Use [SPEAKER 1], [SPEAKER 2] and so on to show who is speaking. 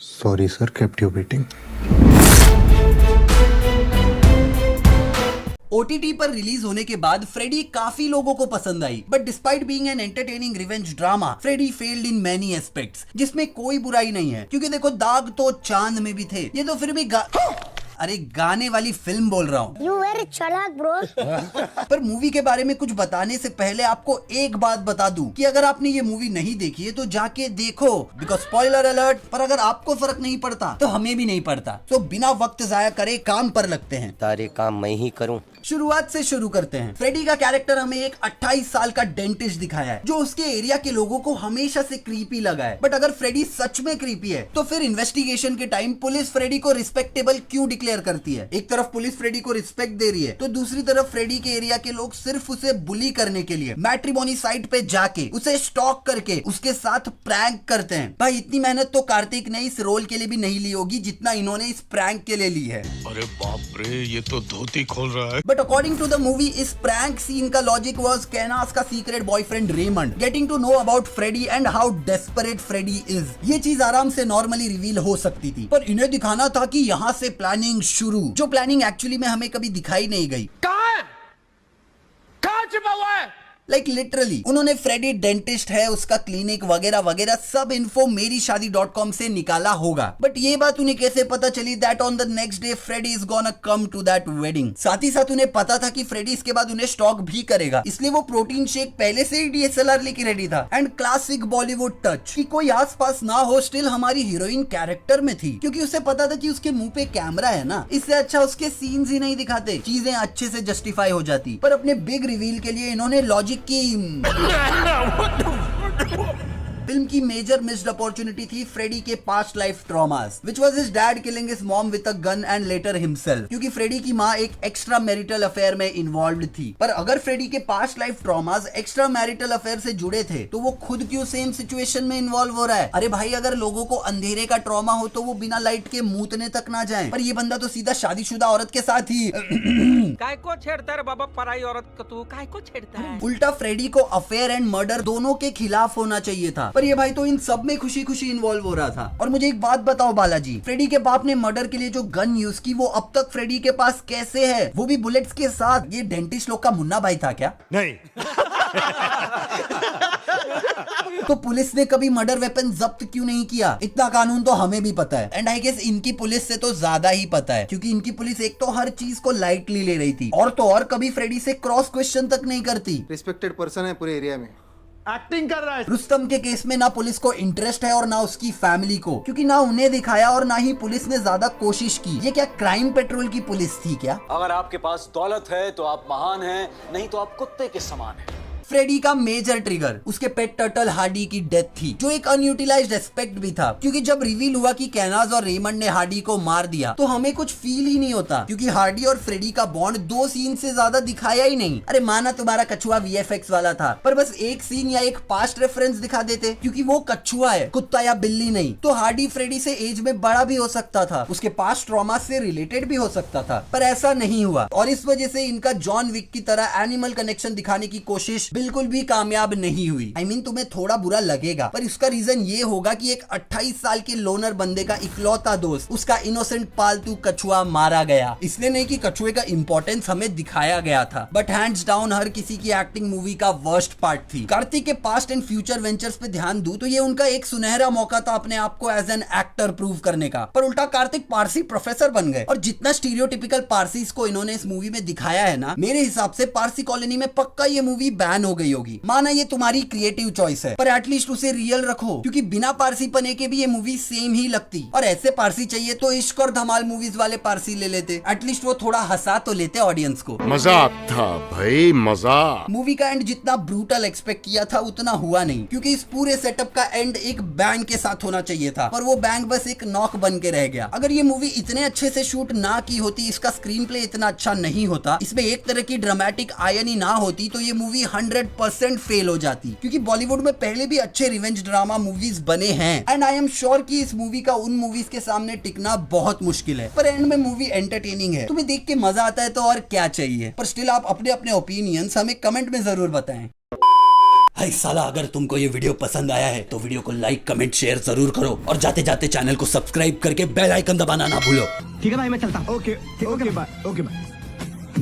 [SPEAKER 1] Sorry, sir, kept you waiting.
[SPEAKER 2] OTT पर release होने के बाद फ्रेडी काफी लोगों को पसंद आई, but despite being an entertaining revenge drama, Freddy failed in many aspects, जिसमें कोई बुराई नहीं है क्योंकि देखो दाग तो चांद में भी थे, ये तो फिर भी अरे गाने वाली फिल्म बोल रहा हूँ।
[SPEAKER 3] You very चालाक ब्रो।
[SPEAKER 2] पर मूवी के बारे में कुछ बताने से पहले आपको एक बात बता दूं कि अगर आपने ये मूवी नहीं देखी है तो जाके देखो, बिकॉज स्पॉइलर अलर्ट। पर अगर आपको फर्क नहीं पड़ता तो हमें भी नहीं पड़ता, तो बिना वक्त जाया करे काम पर लगते हैं।
[SPEAKER 4] सारे काम मैं ही करूं।
[SPEAKER 2] शुरुआत से शुरू करते हैं। फ्रेडी का कैरेक्टर हमें एक 28 साल का डेंटिस्ट दिखाया है जो उसके एरिया के लोगों को हमेशा से क्रीपी लगा है। बट अगर फ्रेडी सच में क्रीपी है तो फिर इन्वेस्टिगेशन के टाइम पुलिस फ्रेडी को रिस्पेक्टेबल क्यों डिक्लेयर करती है? एक तरफ पुलिस फ्रेडी को रिस्पेक्ट दे रही है तो दूसरी तरफ फ्रेडी के एरिया के लोग सिर्फ उसे बुली करने के लिए मैट्रिमोनी साइट पे जाके उसे स्टॉक करके उसके साथ प्रैंक करते हैं। भाई इतनी मेहनत तो कार्तिक ने इस रोल के लिए भी नहीं ली होगी जितना इन्होंने इस प्रैंक के लिए ली है।
[SPEAKER 5] अरे बाप रे, ये तो धोती खोल रहा है।
[SPEAKER 2] But according to the movie इस प्रैंक सीन का लॉजिक वाज कैनास का secret boyfriend Raymond getting to know about Freddy and how desperate Freddy is. ये चीज आराम से नॉर्मली रिवील हो सकती थी, पर इन्हें दिखाना था कि यहाँ से प्लानिंग शुरू, जो प्लानिंग एक्चुअली में हमें कभी दिखाई नहीं गई।
[SPEAKER 5] कहाँ छिपा हुआ है?
[SPEAKER 2] लाइक लिटरली उन्होंने फ्रेडी डेंटिस्ट है, उसका क्लिनिक वगैरह वगैरह सब इन्फो मेरी शादी.com से निकाला होगा। बट ये बात उन्हें कैसे पता चली that on the next day Freddy is gonna come to that wedding? साथ ही साथ उन्हें पता था कि फ्रेडी इसके बाद उन्हें स्टॉक भी करेगा, इसलिए वो प्रोटीन शेक पहले से ही डीएसएलआर लेके रेडी था। एंड क्लासिक बॉलीवुड टच कि कोई आसपास ना हो, स्टिल हमारी हीरोइन कैरेक्टर में थी क्योंकि उसे पता था कि उसके मुंह पे कैमरा है ना, इससे अच्छा उसके सीन्स ही नहीं दिखाते, चीजें अच्छे से जस्टिफाई हो जाती। पर अपने बिग रिवील के लिए इन्होंने लॉजिक की फिल्म की मेजर मिस्ड अपॉर्चुनिटी थी फ्रेडी के past life traumas, which was his dad killing his mom with a gun and later himself, क्योंकि फ्रेडी की मां एक एक्स्ट्रा मैरिटल अफेयर में इन्वॉल्व्ड थी। पर अगर फ्रेडी के past life traumas extra marital affair से जुड़े थे तो वो खुद क्यों सेम सिचुएशन में इन्वॉल्व हो रहा है? अरे भाई अगर लोगों को अंधेरे का ट्रॉमा हो तो वो बिना लाइट के मूतने तक ना जाए, पर ये बंदा तो सीधा शादीशुदा औरत के साथ ही
[SPEAKER 6] काय को छेड़ता है बाबा, पराई औरत को तू काय को छेड़ता है?
[SPEAKER 2] उल्टा फ्रेडी को अफेयर एंड मर्डर दोनों के खिलाफ होना चाहिए था, पर ये भाई तो इन सब में खुशी खुशी इन्वॉल्व हो रहा था। और मुझे एक बात बताओ बालाजी, फ्रेडी के बाप ने मर्डर के लिए जो गन यूज की वो अब तक फ्रेडी के पास कैसे है, वो भी बुलेट्स के साथ? ये डेंटिस्ट लोग का मुन्ना भाई था क्या?
[SPEAKER 5] नहीं।
[SPEAKER 2] तो पुलिस ने कभी मर्डर वेपन जब्त क्यों नहीं किया? इतना कानून तो हमें भी पता है, एंड आई गेस इनकी पुलिस से तो ज्यादा ही पता है, क्योंकि इनकी पुलिस एक तो हर चीज को लाइटली ले रही थी और तो और कभी फ्रेडी से क्रॉस क्वेश्चन तक नहीं करती।
[SPEAKER 1] रिस्पेक्टेड पर्सन है पूरे एरिया में।
[SPEAKER 5] एक्टिंग कर रहा है।
[SPEAKER 2] रुस्तम के केस में ना पुलिस को इंटरेस्ट है और ना उसकी फैमिली को, क्योंकि ना उन्हें दिखाया और ना ही पुलिस ने ज्यादा कोशिश की। ये क्या क्राइम पेट्रोल की पुलिस थी क्या?
[SPEAKER 7] अगर आपके पास दौलत है तो आप महान हैं, नहीं तो आप कुत्ते के समान हैं।
[SPEAKER 2] फ्रेडी का मेजर ट्रिगर उसके पेट टर्टल हार्डी की डेथ थी, जो एक अनयूटिलाइज्ड एस्पेक्ट भी था, क्योंकि जब रिवील हुआ कि कैनाज और रेमंड ने हार्डी को मार दिया तो हमें कुछ फील ही नहीं होता, क्योंकि हार्डी और फ्रेडी का बॉन्ड 2 सीन से ज्यादा दिखाया ही नहीं। अरे माना तुम्हारा कछुआ वीएफएक्स वाला था, पर बस एक सीन या एक पास्ट रेफरेंस दिखा देते, क्योंकि वो कछुआ है, कुत्ता या बिल्ली नहीं। तो हार्डी फ्रेडी से एज में बड़ा भी हो सकता था, उसके पास्ट ट्रॉमा से रिलेटेड भी हो सकता था, पर ऐसा नहीं हुआ और इस वजह से इनका जॉन विक की तरह एनिमल कनेक्शन दिखाने की कोशिश बिल्कुल भी कामयाब नहीं हुई। I mean, तुम्हें थोड़ा बुरा लगेगा, पर इसका रीजन ये होगा कि एक 28 साल के लोनर बंदे का इकलौता दोस्त, उसका इनोसेंट पालतू कछुआ मारा गया। इसलिए नहीं कि कछुए का इंपॉर्टेंस हमें दिखाया गया था, बट हैंड्स डाउन हर किसी की एक्टिंग मूवी का वर्स्ट पार्ट थी। कार्तिक के पास्ट एंड फ्यूचर वेंचर्स पे ध्यान दूं तो ये उनका एक सुनहरा मौका था अपने आप को एज एन एक्टर प्रूव करने का, पर उल्टा कार्तिक पारसी प्रोफेसर बन गए। और जितना स्टीरियोटिपिकल पारसीज को इन्होंने इस मूवी में दिखाया है ना, मेरे हिसाब से पारसी कॉलोनी में पक्का ये मूवी बैन हो गई होगी। माना ये तुम्हारी क्रिएटिव चॉइस है, पर एटलीस्ट उसे रियल रखो, क्योंकि बिना पारसी पने के भी ये मूवी सेम ही लगती। और ऐसे पारसी चाहिए तो इश्क और धमाल मूवीज वाले पारसी ले लेते, एटलीस्ट वो थोड़ा हंसा तो लेते ऑडियंस को।
[SPEAKER 5] मजाक था भाई, मजाक।
[SPEAKER 2] मूवी का एंड जितना ब्रूटल एक्सपेक्ट किया था उतना हुआ नहीं, क्योंकि इस पूरे सेटअप का एंड एक बैंग के साथ होना चाहिए था, पर वो बैंग बस एक नॉक बन के रह गया। अगर ये मूवी इतने अच्छे से शूट ना की होती, इसका स्क्रीन प्ले इतना अच्छा नहीं होता, इसमें एक तरह की ड्रामेटिक आयनी ना होती, तो ये मूवी 100% फेल हो जाती, क्योंकि बॉलीवुड में पहले भी अच्छे रिवेंज ड्रामा मूवीज बने हैं, एंड आई एम श्योर कि इस मूवी का उन मूवीज के सामने टिकना बहुत मुश्किल है। पर एंड में मूवी एंटरटेनिंग है, तुम्हें देख के मजा आता है तो और क्या चाहिए। पर स्टिल आप अपने अपने ओपिनियंस हमें कमेंट में जरूर बताएं। हाय साला, अगर तुमको ये वीडियो पसंद आया है तो वीडियो को लाइक कमेंट शेयर जरूर करो और जाते जाते चैनल को सब्सक्राइब करके बेल आइकन दबाना ना भूलो।
[SPEAKER 3] ठीक है भाई, मैं चलता हूँ। Okay bye.